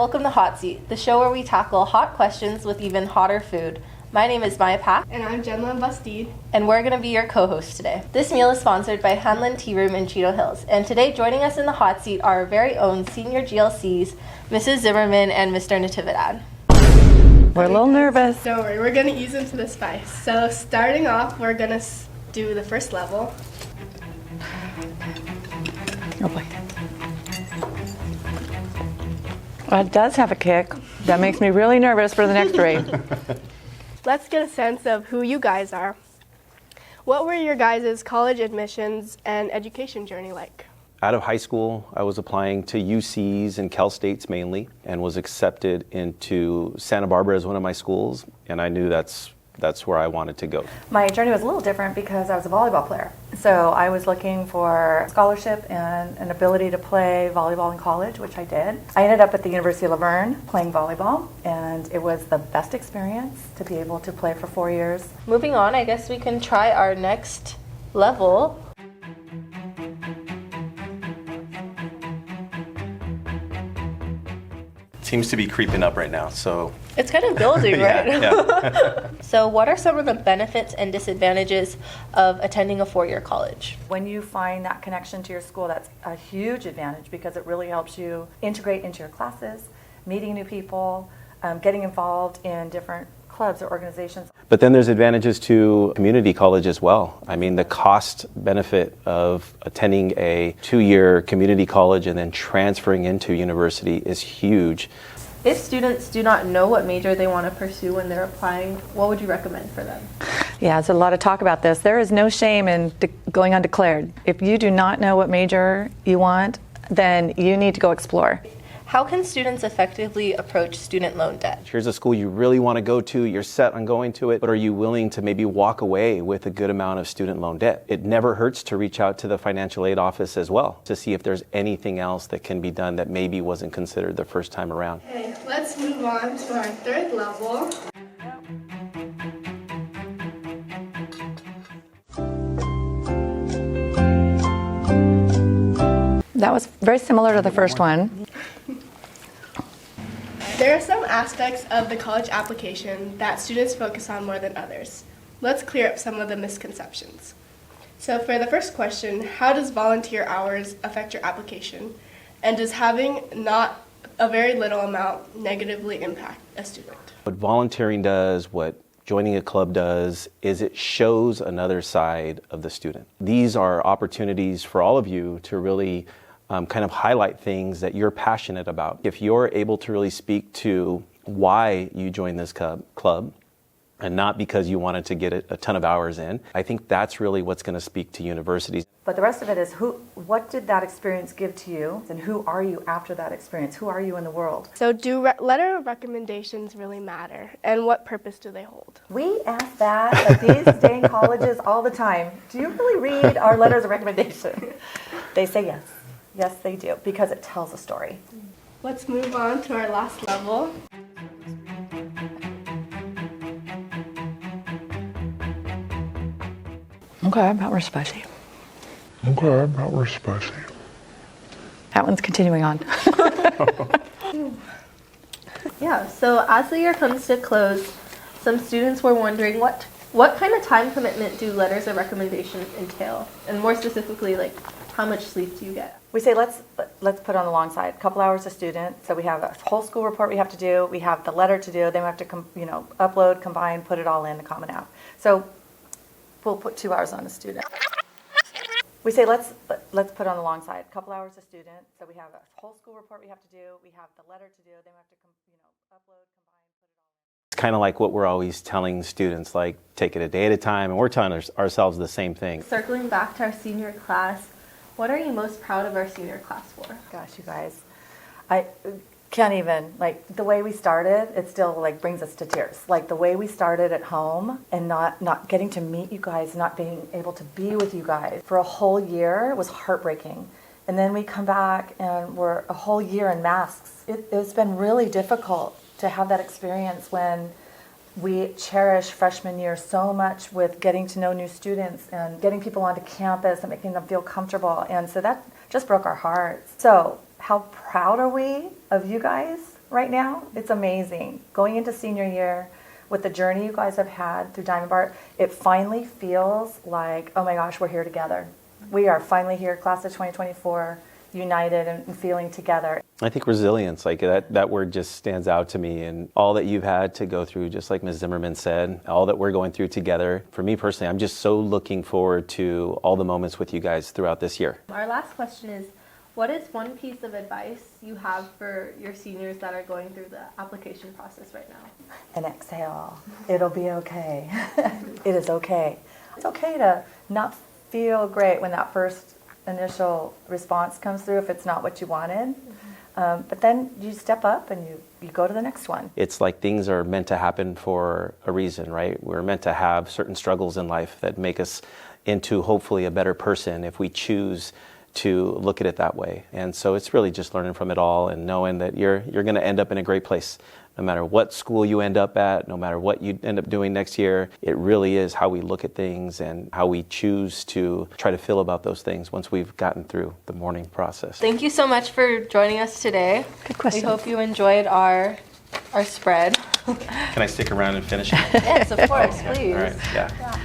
welcome to Hot Seat, the show where we tackle hot questions with even hotter food. My name is Maya Pak. And I'm Jenna Bastide. And we're going to be your co-hosts today. This meal is sponsored by Hanlon Tea Room in Cheeto Hills. And today joining us in the hot seat are our very own senior GLCs, Mrs. Zimmerman and Mr. Natividad. We're a little nervous. Don't worry, we're going to ease into the spice. So starting off, we're going to do the first level. Oh boy. Well, it does have a kick. That makes me really nervous for the next three. Let's get a sense of who you guys are. What were your guys' college admissions and education journey like? Out of high school, I was applying to UCs and Cal States mainly, and was accepted into Santa Barbara as one of my schools, and I knew that's where I wanted to go. My journey was a little different because I was a volleyball player. So I was looking for scholarship and an ability to play volleyball in college, which I did. I ended up at the University of Laverne playing volleyball, and it was the best experience to be able to play for 4 years. Moving on, I guess we can try our next level. Seems to be creeping up right now, so. It's kind of building, right? Yeah. So what are some of the benefits and disadvantages of attending a four-year college? When you find that connection to your school, that's a huge advantage because it really helps you integrate into your classes, meeting new people, getting involved in different clubs or organizations. But then there's advantages to community college as well. I mean, the cost benefit of attending a 2-year community college and then transferring into university is huge. If students do not know what major they want to pursue when they're applying, what would you recommend for them? Yeah, there's a lot of talk about this. There is no shame in going undeclared. If you do not know what major you want, then you need to go explore. How can students effectively approach student loan debt? Here's a school you really want to go to, you're set on going to it, but are you willing to maybe walk away with a good amount of student loan debt? It never hurts to reach out to the financial aid office as well to see if there's anything else that can be done that maybe wasn't considered the first time around. Okay, let's move on to our third level. That was very similar to the first one. There are some aspects of the college application that students focus on more than others. Let's clear up some of the misconceptions. So for the first question, how does volunteer hours affect your application? And does having not a very little amount negatively impact a student? What volunteering does, what joining a club does, is it shows another side of the student. These are opportunities for all of you to really kind of highlight things that you're passionate about. If you're able to really speak to why you joined this club, and not because you wanted to get a ton of hours in, I think that's really what's going to speak to universities. But the rest of it is what did that experience give to you, and who are you after that experience? Who are you in the world? So do letter of recommendations really matter? And what purpose do they hold? We ask that at these dang colleges all the time. Do you really read our letters of recommendation? They say yes. Yes, they do, because it tells a story. Let's move on to our last level. Okay, about we're spicy. That one's continuing on. Yeah, so as the year comes to close, some students were wondering what kind of time commitment do letters of recommendation entail? And more specifically, like, how much sleep do you get? We say let's put on the long side. A couple hours a student. So we have a whole school report we have to do. We have the letter to do. Then we have to upload, combine, put it all in the Common App. So we'll put 2 hours on a student. We say let's put on the long side. A couple hours a student. So we have a whole school report we have to do. We have the letter to do. Then we have to upload, combine, put it all in. It's kind of like what we're always telling students, like take it a day at a time, and we're telling ourselves the same thing. Circling back to our senior class, what are you most proud of our senior class for? Gosh, you guys, I can't even, the way we started, it still brings us to tears. The way we started at home and not getting to meet you guys, not being able to be with you guys for a whole year was heartbreaking. And then we come back and we're a whole year in masks. It's been really difficult to have that experience when we cherish freshman year so much with getting to know new students and getting people onto campus and making them feel comfortable. And so that just broke our hearts. So how proud are we of you guys right now. It's amazing. Going into senior year, with the journey you guys have had through Diamond Bar, it finally feels like, oh my gosh, we're here together. We are finally here, class of 2024, united and feeling together. I think resilience, like that word just stands out to me, and all that you've had to go through, just like Ms. Zimmerman said, all that we're going through together. For me personally, I'm just so looking forward to all the moments with you guys throughout this year. Our last question is, what is one piece of advice you have for your seniors that are going through the application process right now? And exhale. It'll be okay. It is okay. It's okay to not feel great when that first initial response comes through if it's not what you wanted. But then you step up and you go to the next one. It's like things are meant to happen for a reason, right? We're meant to have certain struggles in life that make us into hopefully a better person if we choose to look at it that way. And so it's really just learning from it all and knowing that you're going to end up in a great place. No matter what school you end up at, no matter what you end up doing next year, it really is how we look at things and how we choose to try to feel about those things once we've gotten through the mourning process. Thank you so much for joining us today. Good question. We hope you enjoyed our spread. Can I stick around and finish it? Yes, of course, please. All right, yeah.